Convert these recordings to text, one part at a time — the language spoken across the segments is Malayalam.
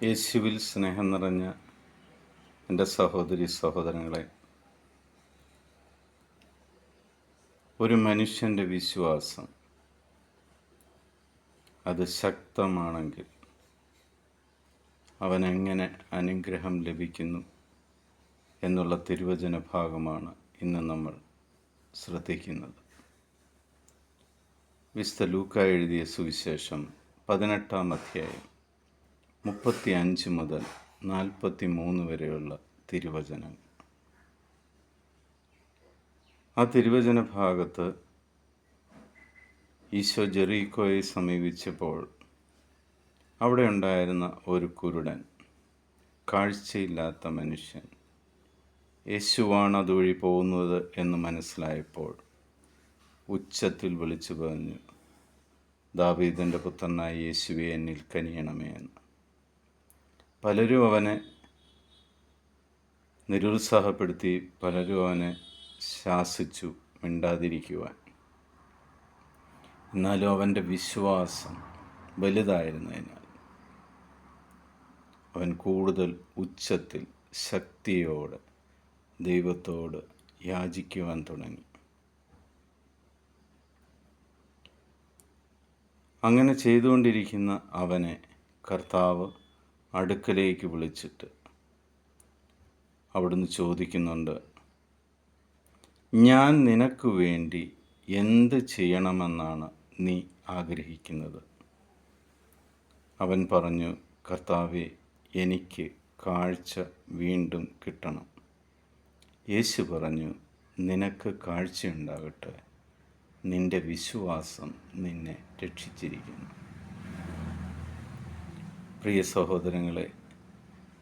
യേശുവിൽ സ്നേഹം നിറഞ്ഞ എൻ്റെ സഹോദരി സഹോദരങ്ങളെ, ഒരു മനുഷ്യൻ്റെ വിശ്വാസം അത് ശക്തമാണെങ്കിൽ അവനെങ്ങനെ അനുഗ്രഹം ലഭിക്കുന്നു എന്നുള്ള തിരുവചന ഭാഗമാണ് ഇന്ന് നമ്മൾ ശ്രദ്ധിക്കുന്നത്. വിശുദ്ധ ലൂക്ക എഴുതിയ സുവിശേഷം 18-ാം അധ്യായം 35 മുതൽ 43 വരെയുള്ള തിരുവചനങ്ങൾ. ആ തിരുവചന ഭാഗത്ത് ഈശോ ജെറീക്കോയെ സമീപിച്ചപ്പോൾ അവിടെ ഉണ്ടായിരുന്ന ഒരു കുരുടൻ, കാഴ്ചയില്ലാത്ത മനുഷ്യൻ, യേശുവാണ് അതുവഴി പോകുന്നത് എന്ന് മനസ്സിലായപ്പോൾ ഉച്ചത്തിൽ വിളിച്ചു പറഞ്ഞു, ദാവീദിൻ്റെ പുത്രനായ യേശുവേ, എന്നിൽ കനിയണമേ എന്ന്. പലരും അവനെ നിരുത്സാഹപ്പെടുത്തി, പലരും അവനെ ശാസിച്ചു മിണ്ടാതിരിക്കുവാൻ. എന്നാലും അവൻ്റെ വിശ്വാസം വലുതായിരുന്നതിനാൽ അവൻ കൂടുതൽ ഉച്ചത്തിൽ ശക്തിയോടെ ദൈവത്തോട് യാചിക്കുവാൻ തുടങ്ങി. അങ്ങനെ ചെയ്തുകൊണ്ടിരിക്കുന്ന അവനെ കർത്താവ് അടുക്കലേക്ക് വിളിച്ചിട്ട് അവിടുന്ന് ചോദിക്കുന്നുണ്ട്, ഞാൻ നിനക്ക് വേണ്ടി എന്ത് ചെയ്യണമെന്നാണ് നീ ആഗ്രഹിക്കുന്നത്? അവൻ പറഞ്ഞു, കർത്താവേ, എനിക്ക് കാഴ്ച വീണ്ടും കിട്ടണം. യേശു പറഞ്ഞു, നിനക്ക് കാഴ്ചയുണ്ടാകട്ടെ, നിന്റെ വിശ്വാസം നിന്നെ രക്ഷിച്ചിരിക്കുന്നു. പ്രിയ സഹോദരങ്ങളെ,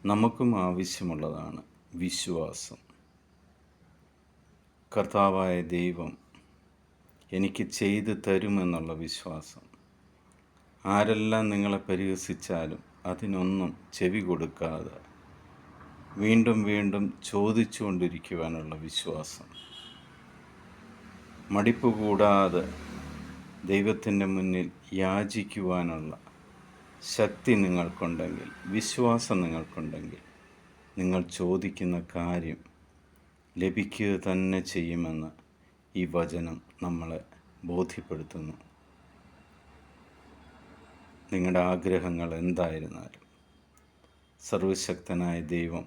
നമുക്കും ആവശ്യമുള്ളതാണ് വിശ്വാസം. കർത്താവായ ദൈവം എനിക്ക് ചെയ്തു തരുമെന്നുള്ള വിശ്വാസം. ആരെല്ലാം നിങ്ങളെ പരിഹസിച്ചാലും അതിനൊന്നും ചെവി കൊടുക്കാതെ വീണ്ടും വീണ്ടും ചോദിച്ചുകൊണ്ടിരിക്കുവാനുള്ള വിശ്വാസം. മടിപ്പ് കൂടാതെ ദൈവത്തിൻ്റെ മുന്നിൽ യാചിക്കുവാനുള്ള ശക്തി നിങ്ങൾക്കുണ്ടെങ്കിൽ, വിശ്വാസം നിങ്ങൾക്കുണ്ടെങ്കിൽ, നിങ്ങൾ ചോദിക്കുന്ന കാര്യം ലഭിക്കുക തന്നെ ചെയ്യുമെന്ന് ഈ വചനം നമ്മളെ ബോധ്യപ്പെടുത്തുന്നു. നിങ്ങളുടെ ആഗ്രഹങ്ങൾ എന്തായിരുന്നാലും സർവശക്തനായ ദൈവം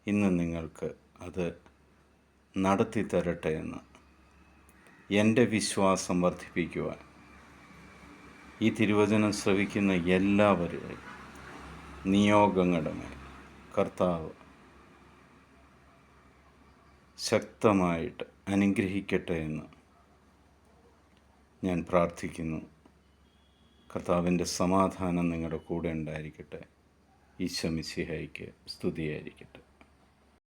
ഇന്ന് നിങ്ങൾക്ക് അത് നടത്തി തരട്ടെ എന്ന് എൻ്റെ വിശ്വാസം വർദ്ധിപ്പിക്കുവാൻ ഈ തിരുവചനം ശ്രവിക്കുന്ന എല്ലാവരുടെയും നിയോഗങ്ങളുടെ മേൽ കർത്താവ് ശക്തമായിട്ട് അനുഗ്രഹിക്കട്ടെ എന്ന് ഞാൻ പ്രാർത്ഥിക്കുന്നു. കർത്താവിൻ്റെ സമാധാനം നിങ്ങളുടെ കൂടെ ഉണ്ടായിരിക്കട്ടെ. ഈശോ മിശിഹായ്ക്ക് സ്തുതിയായിരിക്കട്ടെ.